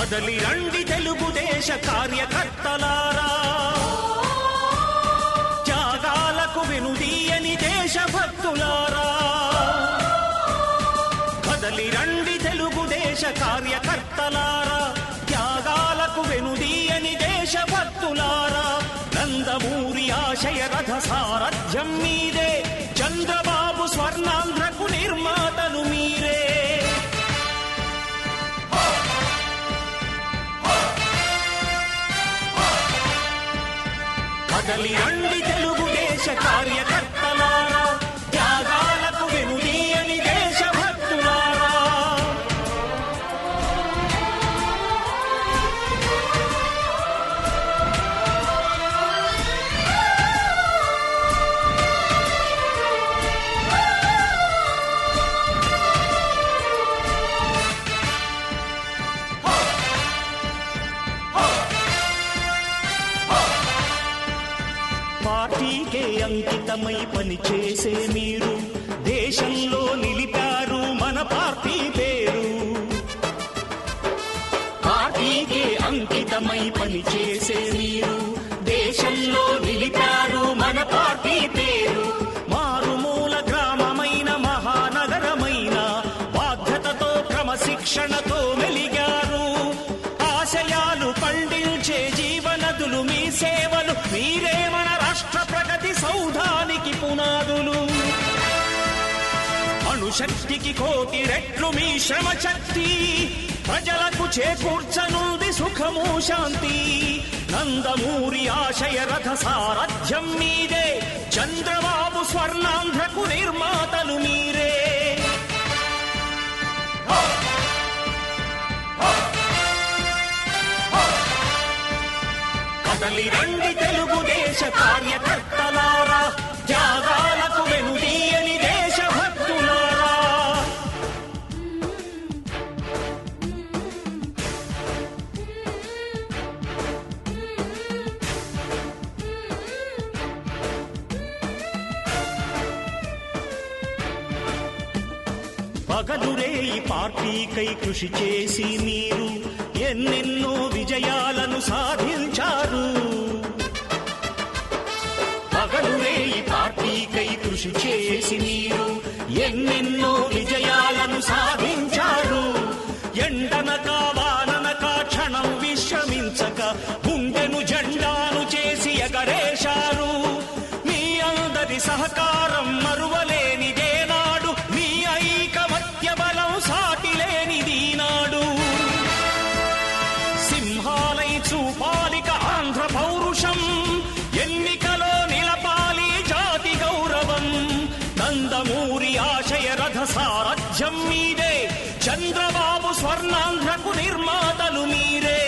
కదలి రండి తెలుగుదేశ కార్యకర్తలారా, త్యాగాలకు వెనుదీయని దేశభక్తులారా. కదలి రండి తెలుగుదేశ కార్యకర్తలారా, త్యాగాలకు వెనుదీయని దేశభక్తులారా. నందమూరి ఆశయ రథ సారథ్యం మీదే, చంద్రబాబు స్వర్ణాంధ్రకు నిర్మాతలు మీరే. కదలి రండి తెలుగుదేశ కార్యకర్తలారా, త్యాగాలకు వెనుదీయని దేశభక్తులారా. పార్టీకే అంకితమై పనిచేసే మీరు దేశంలో నిలిపారు మన పార్టీ పేరు. పార్టీకే అంకితమై పనిచేసే మీరు దేశంలో నిలిపారు మన పార్టీ పేరు. మారుమూల గ్రామమైన మహానగరమైన బాధ్యతతో క్రమశిక్షణతో మెలిగారు. ఆశయాలు పండించే జీవనదులు మీ సేవలు, మీరే మన రాష్ట్ర ప్రగతి సౌధానికి పునాదులు. అణుశక్తికి కోటి రెట్లు మీ శ్రమ శక్తి, ప్రజలకు చేకూర్చనుంది సుఖము శాంతి. నందమూరి ఆశయ రథ సారథ్యం మీదే, చంద్రబాబు స్వర్ణాంధ్రకు నిర్మాతలు మీరే. కదలి రండి తెలుగుదేశ కార్యకర్తలారా, త్యాగాలకు వెనుదీయని దేశభక్తులారా. పగలురే ఈ పార్టీకై కృషి చేసి మీరు ఎన్నెన్నో విజయాలను సాధించారు. పగలురే ఈ పార్టీకై కృషి చేసి మీరు ఎన్నెన్నో విజయాలను సాధించారు. ఎండనక వాననక క్షణం విశ్రమించక గుండెను జెండాను చేసి ఎగరేశారు. మీ అందరి సహకారం మరువలేనిదే నాడు, మీ ఐకమత్య బలం సాటిలేనిది నాడు. సింహాలై చూపాలిక ఆంధ్ర పౌరుషం, ఎన్నికలో నిలపాలి జాతి గౌరవం. నందమూరి ఆశయ రథ సారథ్యం మీదే, చంద్రబాబు స్వర్ణాంధ్రకు నిర్మాతలు మీరే.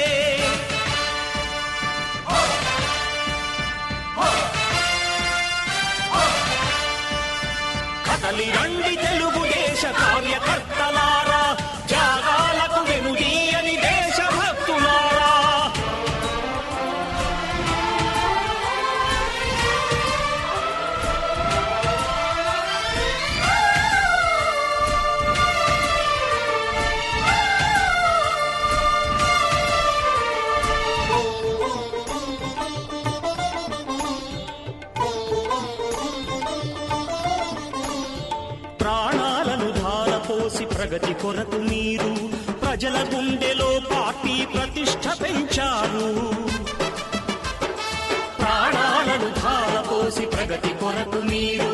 కదలి రండి తెలుగుదేశ కార్యకర్తలారా, త్యాగాలకు వెనుదీయని దేశభక్తులారా. ప్రాణాలను ధారపోసి ప్రగతి కొరకు మీరు ప్రజల గుండెలో పార్టీ ప్రతిష్ఠ పెంచారు. ప్రాణాలను ధారపోసి ప్రగతి కొరకు మీరు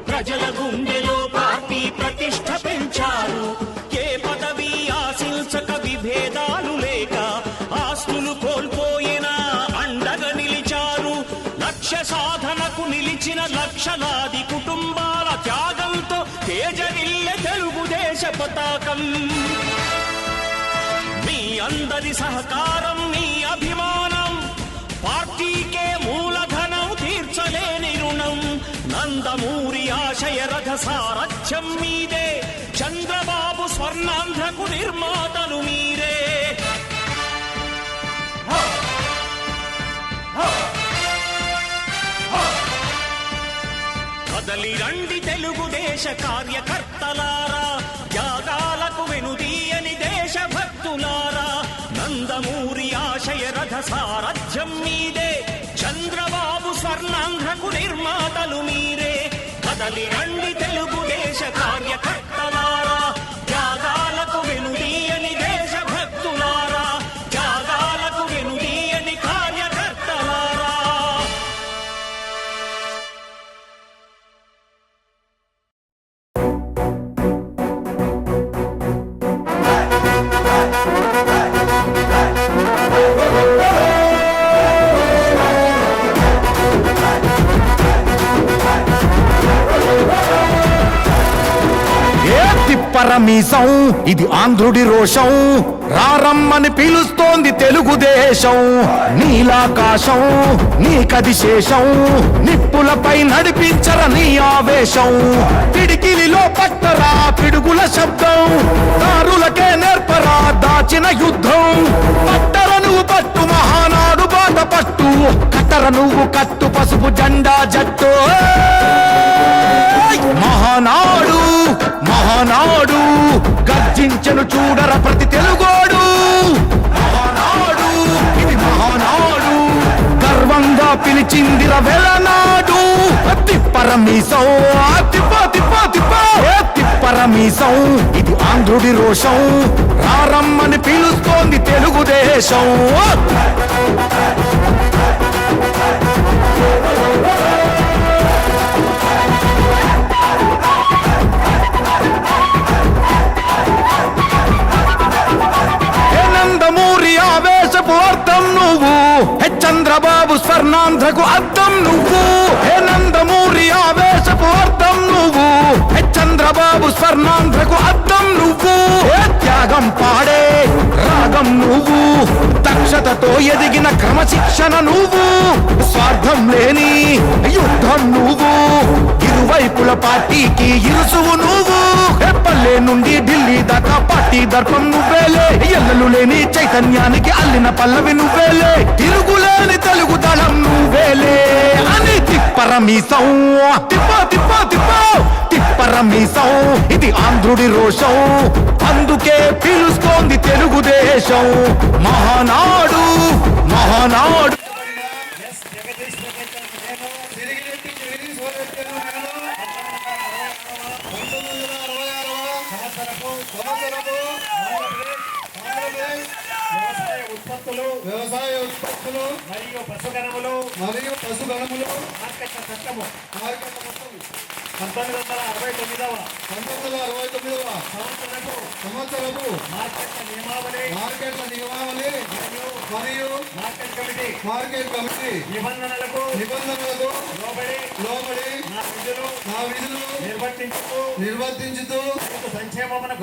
ప్రజల గుండెలో పార్టీ ప్రతిష్ఠ పెంచారు. ఏ పదవి ఆశించక విభేదాలు లేక ఆస్తులు కోల్పోయినా అండగా నిలిచారు. లక్ష్య సాధనకు నిలిచిన లక్షలాది కుటుంబాల త్యాగంతో తేజరిల్లె తెలుగుదేశ పతాకం. మీ అందరి సహకారం, మీ అభిమానం పార్టీకే మూలధనం, తీర్చలేని రుణం. నందమూరి ఆశయ రథ సారథ్యం మీదే, చంద్రబాబు స్వర్ణాంధ్రకు నిర్మాతలు మీరే. కదలి రండి తెలుగుదేశ కార్యకర్తలారా, త్యాగాలకు వెనుదీయని దేశభక్తులారా. నంద సారథ్యం మీదే, చంద్రబాబు స్వర్ణాంధ్రకు నిర్మాతలు మీరే. కదలి రండి తెలుగుదేశ కార్యకర్తలారా, త్యాగాలకు వెనుదీయని దేశభక్తులారా, త్యాగాలకు వెనుదీయని కార్యకర్తలారా. పరమీసం ఇది ఆంధ్రుడి రోషం, రారమ్మని పిలుస్తోంది తెలుగుదేశం. నీలాకాశం నీకది శేషం, నిప్పులపై నడిపించర నీ ఆవేశం. పిడికిలిలో పట్టరా పిడుగుల శబ్దం, దారులకే నేర్పరా దాచిన యుద్ధం. పట్టర నువ్వు పట్టు మహానాడు బాట పట్టు, కట్టర నువ్వు కట్టు పసుపు జెండా జట్టు. మహానాడు మహానాడు గర్జించను చూడర ప్రతి తెలుగోడు. మహానాడు ఇది మహానాడు, గర్వంగా పిలిచిందిర వెలనాడు. తిప్పరమీసం తిప్పరమీసం ఇది ఆంధ్రుడి రోషం, రారమ్మని పిలుస్తోంది తెలుగుదేశం. నందమూరి ఆవేశపు అర్థం నువ్వు, చంద్రబాబు స్వర్ణాంధ్రకు అర్థం నువ్వు. నందమూరి ఆవేశపు అర్థం నువ్వు, చంద్రబాబు స్వర్ణాంధ్రకు అర్థం నువ్వు. త్యాగం పాడే రాగం నువ్వు, దక్షతతో ఎదిగిన క్రమశిక్షణ నువ్వు. స్వార్థం లేని యుద్ధం నువ్వు, ఇరువైపుల పార్టీకి ఇరుసువు నువ్వు. పల్లె నుండి ఢిల్లీ దాకా పార్టీ దర్పం నువ్వేలే, ఎల్లలు లేని చైతన్యానికి అల్లిన పల్లవి నువ్వేలే. తిరుగులేని తెలుగు దళం నువ్వేలే అని తిప్పరమీసం తిప్పరమీసం ఇది ఆంధ్రుడి రోషం, అందుకే పిలుస్తోంది తెలుగుదేశం. మహానాడు మహానాడు. వ్యవసాయ ఉత్పత్తులు మరియు పశుగణములు మార్కెట్ల చట్టము 1969వ సంవత్సరపు మార్కెట్ల నియమావళి మరియు మార్కెట్ కమిటీ నిబంధనలకు లోబడి నా విధులు నిర్వర్తించుతూ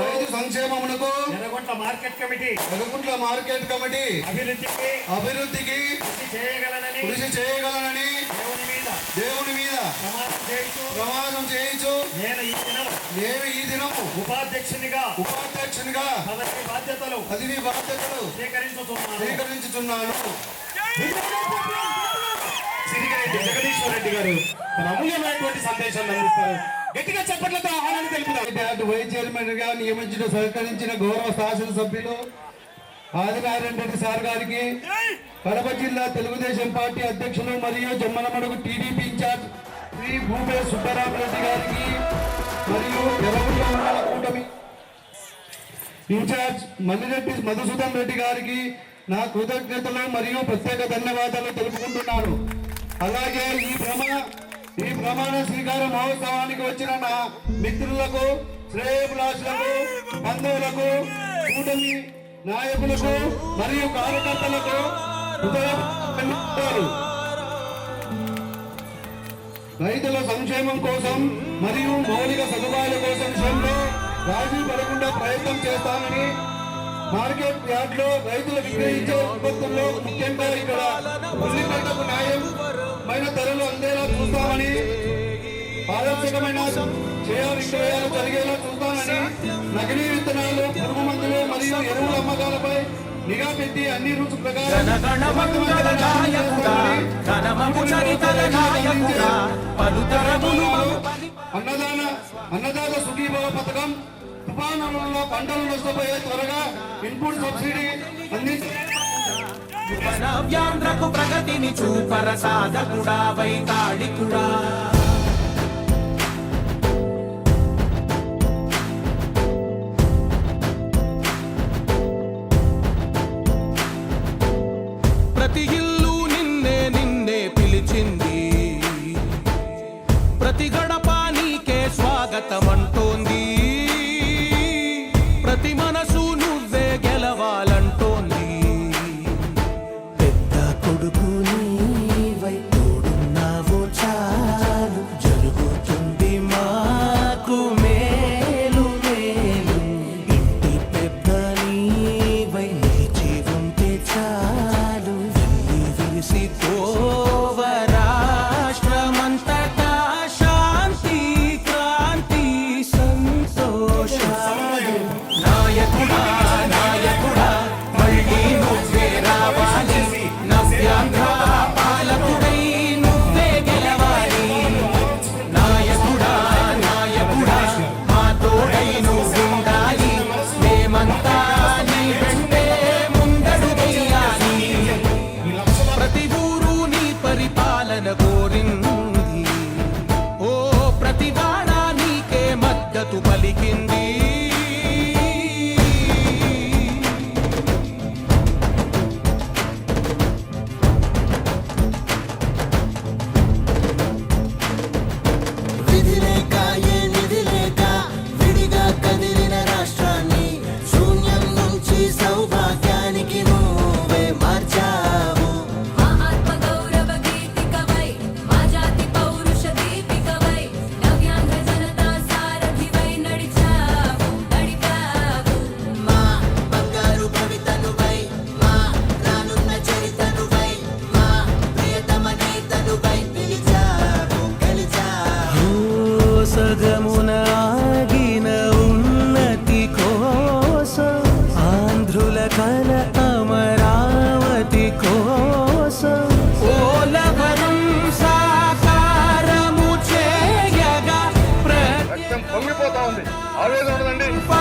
రైతు సంక్షేమమునకు ఎర్రగుంట్ల మార్కెట్ కమిటీ అభివృద్ధికి కృషి చేయగలనని దేవుని మీద ప్రమాణం చేయించు. నేను ఈ దినం ఉపాధ్యక్షునిగా పదవి బాధ్యతలు స్వీకరించుతున్నాను. సిరిగిరెడ్డి జగదీశ్వర్ రెడ్డి గారు తన అమూల్యమైనటువంటి సందేశాన్ని అందిస్తారు. గట్టిగా చెప్పట్లతో ఆహ్వానం తెలుపుతారు. వైస్ చైర్మన్ గా నియమించిన సహకరించిన గౌరవ శాసనసభ్యులు ఆదినారాయణ రెడ్డి సార్ గారికి, కడప జిల్లా తెలుగుదేశం పార్టీ అధ్యక్షులు మరియు జమ్మలమడుగు టీడీపీ ఇన్ఛార్జ్ శ్రీ భూపే సుబ్బరామరెడ్డి గారికి మరియు ఎర్రగుంట్ల మండల కూటమి ఇన్ఛార్జ్ మల్లిరెడ్డి మధుసూదన్ రెడ్డి గారికి నా కృతజ్ఞతలు మరియు ప్రత్యేక ధన్యవాదాలు తెలుపుకుంటున్నాను. అలాగే ఈ ప్రమాణ స్వీకార మహోత్సవానికి వచ్చిన నా మిత్రులకు, శ్రేయోభిలాషులకు, బంధువులకు, కూటమి నాయకులకు మరియు కార్యకర్తలకు రైతుల సంక్షేమం కోసం మరియు మౌలిక సదుపాయాల కోసం విషయంలో రాజీ పడకుండా ప్రయత్నం చేస్తానని, మార్కెట్ యార్డ్లో రైతులు విక్రయించే ఉత్పత్తుల్లో ముఖ్యంగా ఇక్కడ ఉల్లిగడ్డకు న్యాయమైన ధరలు అందేలా చూస్తామని, పారదర్శకమైన విక్రయాలు జరిగేలా చూస్తానని, నకిలీ విత్తనాలు, పురుగు మందులు మరియు ఎరువుల అమ్మకాలపై నిఘా పెట్టి అన్ని రూల్స్ ప్రకారం అన్నదాత సుఖీభవ పథకం, తుఫానులలో పంటలు నష్టపోయే త్వరగా ఇన్పుట్ సబ్సిడీ నవ్యాంధ్రకు ప్రగతిని చూపర సాధకుడా వైతాళికుడా ప్రతి ఇల్లు నిన్నే నిన్నే పిలిచింది ప్రతి గడప నీకే స్వాగతమంటోంది ప్రతి మనసు నువ్వే గెలవాలంటోంది పెద్ద కొడుకు నీవై తోడున్నావు చాలు జరుగుతుంది మాకు మేలు మేలు ఇంటి పెద్ద నీవై నిలిచి ఉంటే చాలు వెళ్ళి విరిసి పోవ రాష్ట్రమంతటా శాంతి క్రాంతి సంతోషాలు నాయకుడా నాయకుడా మళ్ళీ నువ్వే రావాలి నవ్యాంధ్ర పాలకుడై నువ్వే గెలవాలి నాయకుడా నాయకుడా మా తోడై నువ్వుండాలి మేమంతా నీ వెంటే ముందడు వేయాలి ప్రతి ఊరు నీ పరిపాలన కోరింది ఓ ప్రతి వాడ నీకే మద్దతు పలికింది విధి లేక ఏ నిధి లేక విడిగా కదిలిన రాష్ట్రాన్ని శూన్యం నుంచి సౌభాగ్యానికి నువ్వే మార్చావు మా ఆత్మ గౌరవ గీతికవై మా జాతి పౌరుష దీపికవై నవ్యాంధ్ర జనతా సారథివై నడిచావు మా బంగారు భవితనువై మా రానున్న చరితనువై మా ప్రియతమ నేతనువై పిలిచావు గెలిచావు సగమున ఆగిన ఉన్నతి కోసం ఆంధ్రుల కల అమరావతి కోసం ఓలవరం సాకారము చేయగా పొంగిపోతా ఉంది ఆవేదన ఉండదండి ప్రతి